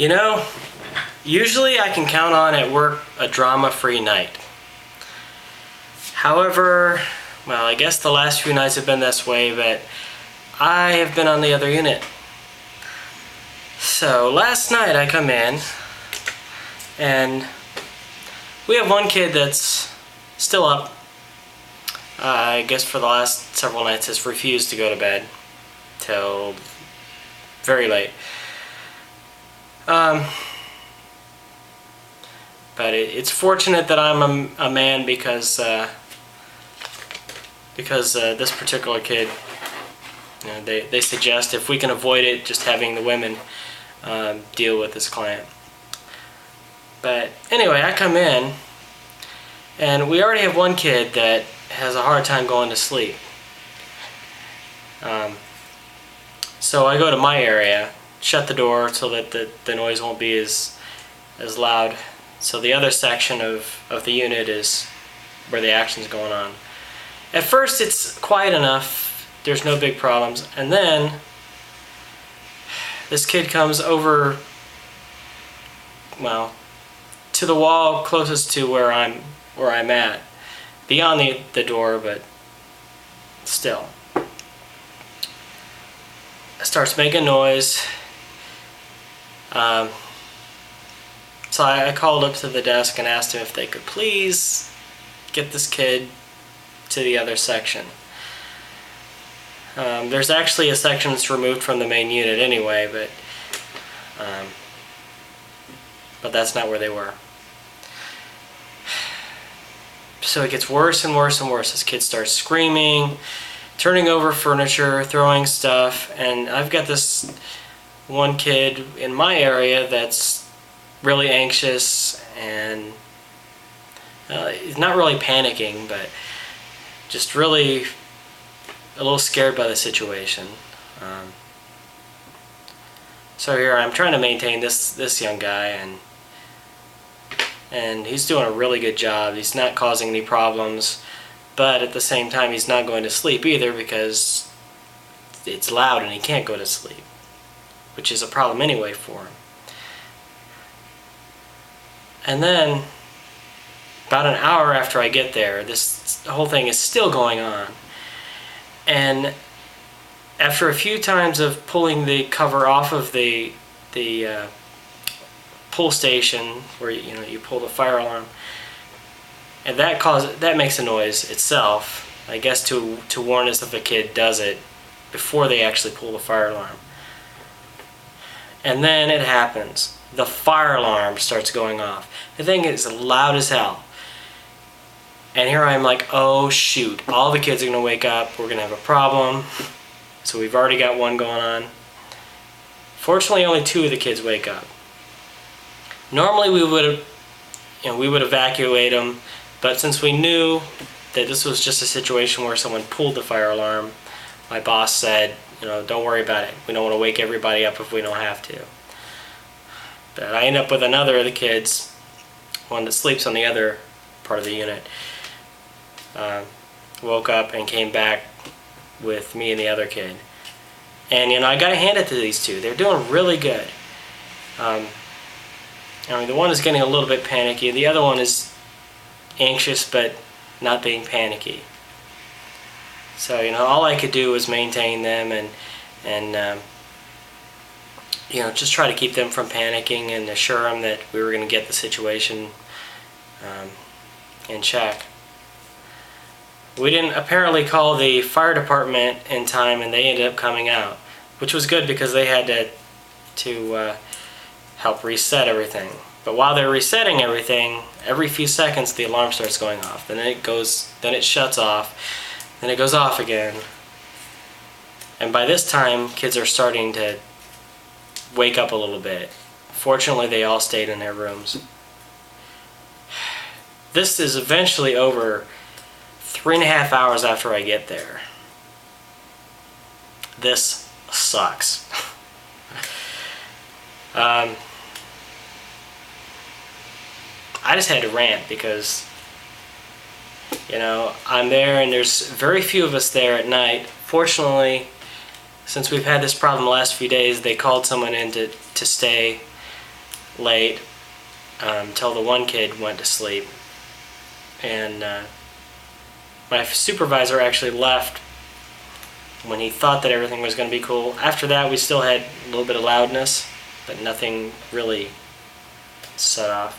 You know, usually I can count on at work a drama-free night. However, well, I guess the last few nights have been this way, but I have been on the other unit. So last night I come in and we have one kid that's still up. I guess for the last several nights has refused to go to bed till very late. But it's fortunate that I'm a man because this particular kid, you know, they suggest if we can avoid it, just having the women deal with this client. But anyway, I come in and we already have one kid that has a hard time going to sleep. So I go to my area, shut the door so that the noise won't be as loud. So the other section of the unit is where the action's going on. At first it's quiet enough, there's no big problems, and then this kid comes over, well, to the wall closest to where I'm at, beyond the door, but still. Starts making noise. So I called up to the desk and asked him if they could please get this kid to the other section. There's actually a section that's removed from the main unit anyway, but that's not where they were. So it gets worse and worse and worse. This kid starts screaming, turning over furniture, throwing stuff, and I've got this one kid in my area that's really anxious and he's not really panicking, but just really a little scared by the situation. So here I'm trying to maintain this young guy, and he's doing a really good job. He's not causing any problems, but at the same time he's not going to sleep either because it's loud and he can't go to sleep, which is a problem anyway for him. And then about an hour after I get there, this whole thing is still going on. And after a few times of pulling the cover off of the pull station, where you pull the fire alarm, and that makes a noise itself, I guess to warn us if a kid does it before they actually pull the fire alarm. And then it happens. The fire alarm starts going off. The thing is loud as hell. And here I'm like, oh shoot, all the kids are going to wake up, we're going to have a problem. So we've already got one going on. Fortunately, only 2 of the kids wake up. Normally we would evacuate them, but since we knew that this was just a situation where someone pulled the fire alarm, my boss said, don't worry about it. We don't want to wake everybody up if we don't have to. But I end up with another of the kids, one that sleeps on the other part of the unit, woke up and came back with me and the other kid. And I gotta hand it to these 2. They're doing really good. The one is getting a little bit panicky. The other one is anxious but not being panicky. So all I could do was maintain them and just try to keep them from panicking and assure them that we were going to get the situation in check. We didn't apparently call the fire department in time, and they ended up coming out, which was good because they had to help reset everything. But while they're resetting everything, every few seconds the alarm starts going off. Then it shuts off, then it goes off again. And by this time, kids are starting to wake up a little bit. Fortunately, they all stayed in their rooms. This is eventually over 3.5 hours after I get there. This sucks. I just had to rant because I'm there and there's very few of us there at night. Fortunately, since we've had this problem the last few days, they called someone in to stay late until the one kid went to sleep. And my supervisor actually left when he thought that everything was going to be cool. After that, we still had a little bit of loudness, but nothing really set off.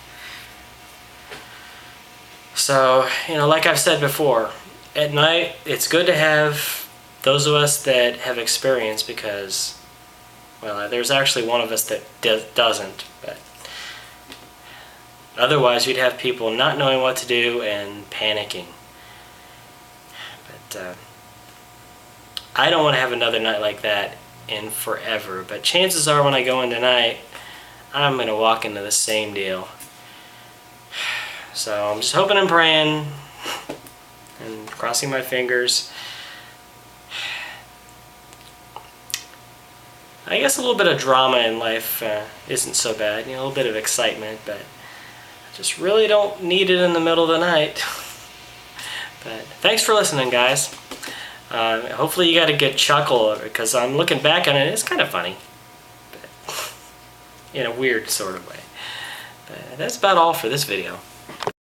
So, like I've said before, at night it's good to have those of us that have experience, because, well, there's actually one of us that doesn't, but otherwise we'd have people not knowing what to do and panicking. But I don't want to have another night like that in forever, but chances are when I go in tonight, I'm going to walk into the same deal. So I'm just hoping and praying and crossing my fingers. I guess a little bit of drama in life isn't so bad, a little bit of excitement, but I just really don't need it in the middle of the night. But thanks for listening, guys. Hopefully you got a good chuckle, because I'm looking back on it, it's kind of funny, but in a weird sort of way. But that's about all for this video.